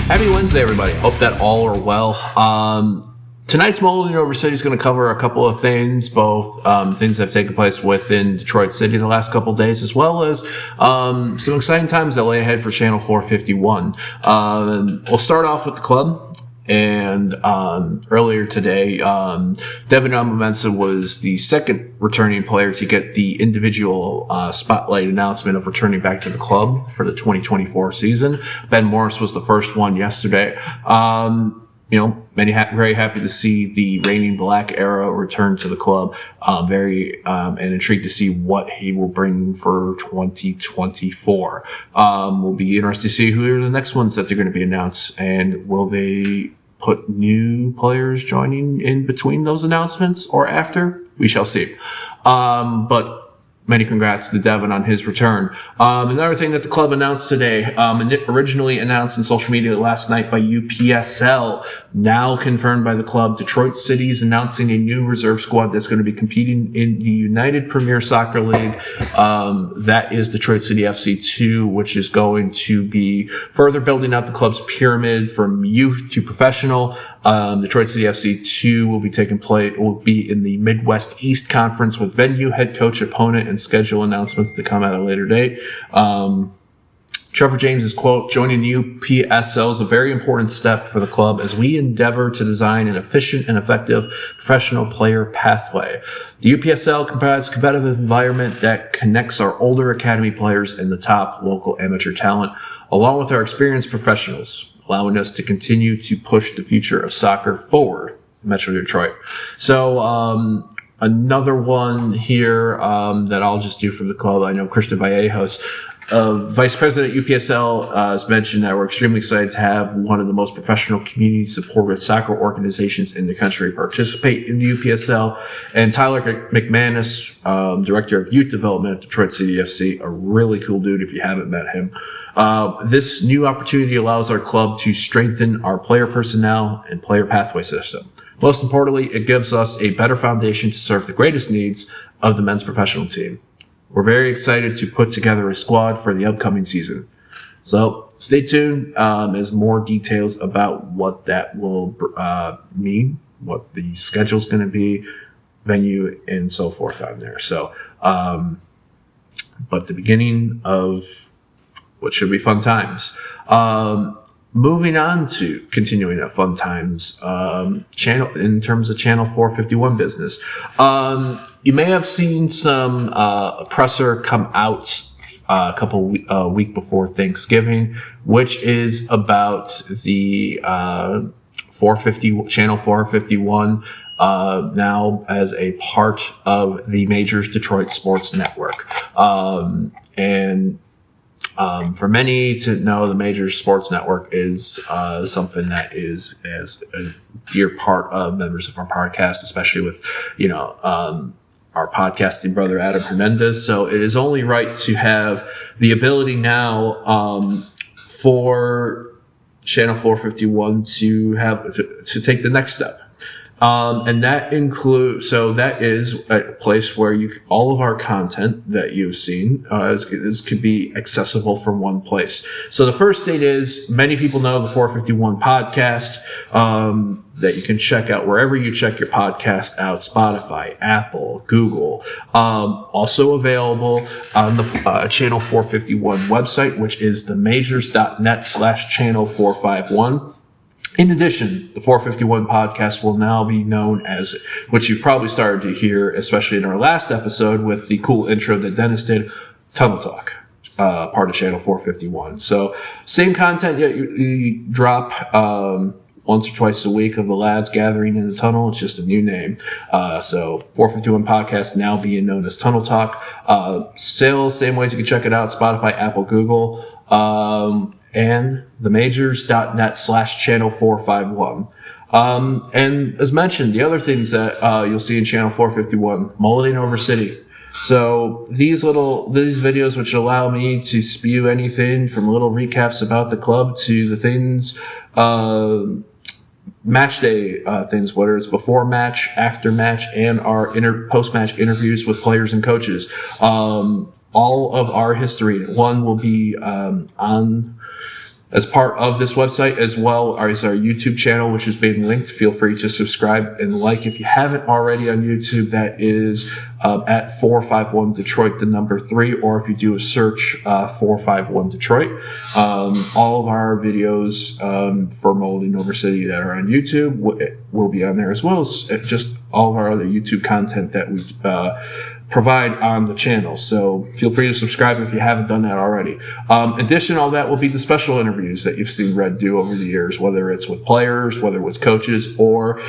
Happy Wednesday, everybody. Hope that all are well. Tonight's Mulleting Over City is going to cover a couple of things, both things that have taken place within Detroit City the last couple of days, as well as some exciting times that lay ahead for Channel 451. We'll start off with the club. And earlier today, Devin Amamensa was the second returning player to get the individual spotlight announcement of returning back to the club for the 2024 season. Ben Morris was the first one yesterday. Many very happy to see the reigning Black era return to the club. And intrigued to see what he will bring for 2024. We'll be interested to see who are the next ones that they're going to be announced, and will they put new players joining in between those announcements or after? We shall see. But many congrats to Devin on his return. Another thing that the club announced today, originally announced in social media last night by UPSL, now confirmed by the club, Detroit City is announcing a new reserve squad that's going to be competing in the United Premier Soccer League. That is Detroit City FC2, which is going to be further building out the club's pyramid from youth to professional. Detroit City FC2 will be in the Midwest East Conference with venue, head coach, opponent, and schedule announcements to come at a later date. Trevor James's quote, "Joining the UPSL is a very important step for the club as we endeavor to design an efficient and effective professional player pathway. The UPSL provides a competitive environment that connects our older academy players and the top local amateur talent, along with our experienced professionals, allowing us to continue to push the future of soccer forward." Metro Detroit. So another one here that I'll just do from the club. I know Christian Vallejos, Vice President at UPSL, has mentioned that we're extremely excited to have one of the most professional community-supported soccer organizations in the country participate in the UPSL. And Tyler McManus, Director of Youth Development at Detroit City FC, a really cool dude if you haven't met him. This new opportunity allows our club to strengthen our player personnel and player pathway system. Most importantly, it gives us a better foundation to serve the greatest needs of the men's professional team. We're very excited to put together a squad for the upcoming season. So stay tuned as more details about what that will mean, what the schedule's going to be, venue, and so forth on there. So, but the beginning of what should be fun times. Moving on to continuing at fun times, in terms of Channel 451 business. You may have seen some presser come out a week before Thanksgiving, which is about the Channel 451 now as a part of the Majors Detroit Sports Network. For many to know, the Major Sports Network is something that is as a dear part of members of our podcast, especially with, our podcasting brother Adam Hernandez. So it is only right to have the ability now for Channel 451 to take the next step. And that includes, that is a place where all of our content that you've seen could be accessible from one place. So the first thing is, many people know the 451 podcast that you can check out wherever you check your podcast out: Spotify, Apple, Google. Also available on the Channel 451 website, which is themajors.net/channel451. In addition, the 451 podcast will now be known as, which you've probably started to hear, especially in our last episode with the cool intro that Dennis did, Tunnel Talk, part of Channel 451. So same content that you drop once or twice a week of the lads gathering in the tunnel. It's just a new name. So 451 podcast now being known as Tunnel Talk. Still same ways you can check it out: Spotify, Apple, Google. And themajors.net/channel451. And as mentioned, the other things that you'll see in Channel 451, Mulleting Over City. So these videos, which allow me to spew anything from little recaps about the club to the things, match day things, whether it's before match, after match, and our post-match interviews with players and coaches. All of our history. One will be on as part of this website, as well as our YouTube channel, which is being linked. Feel free to subscribe and like if you haven't already on YouTube. That is at 451 Detroit, the number 3, or if you do a search 451 Detroit. All of our videos for Mulleting Over City that are on YouTube will be on there, as well as just all of our other YouTube content that we provide on the channel. So feel free to subscribe if you haven't done that already. Addition, all that will be the special interviews that you've seen Red do over the years, whether it's with players, whether it's coaches, or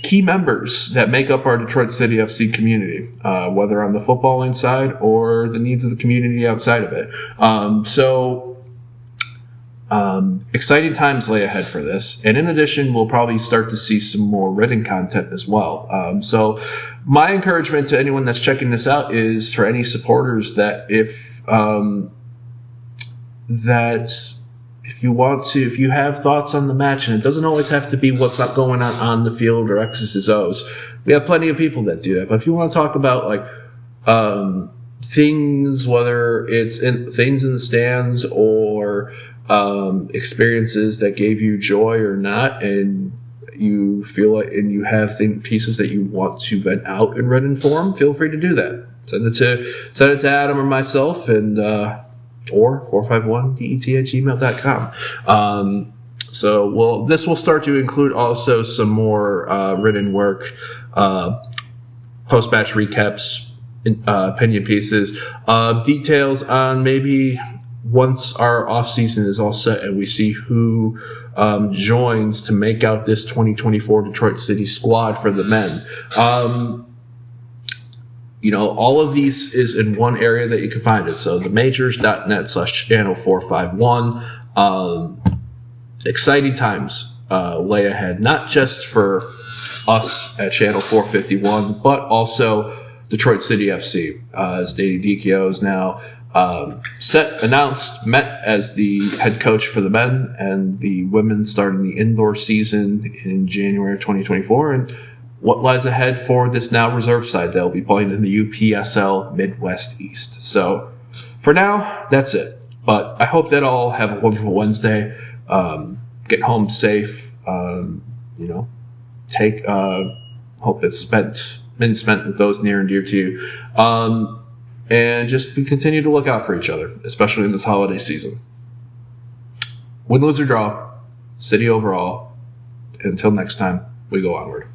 key members that make up our Detroit City FC community, whether on the footballing side or the needs of the community outside of it. Exciting times lay ahead for this, and in addition, we'll probably start to see some more written content as well. So my encouragement to anyone that's checking this out is for any supporters that if you have thoughts on the match, and it doesn't always have to be what's not going on the field or X's and O's. We have plenty of people that do that, but if you want to talk about like things, whether it's things in the stands or experiences that gave you joy or not, and you feel like, and you have pieces that you want to vent out in written form, feel free to do that. Send it to Adam or myself, and or 451det@gmail.com. This will start to include also some more written work, post-match recaps, opinion pieces, details on maybe once our off season is all set and we see who joins to make out this 2024 Detroit City squad for the men. All of these is in one area that you can find it. So themajors.net/channel451. Exciting times lay ahead, not just for us at Channel 451, but also Detroit City FC. As Danny Dicchio is now met as the head coach for the men, and the women starting the indoor season in January of 2024. And what lies ahead for this now reserve side? They'll be playing in the UPSL Midwest East. So for now, that's it. But I hope that all have a wonderful Wednesday. Get home safe. Hope it's been spent with those near and dear to you. And just continue to look out for each other, especially in this holiday season. Win, lose, or draw, City overall. Until next time, we go onward.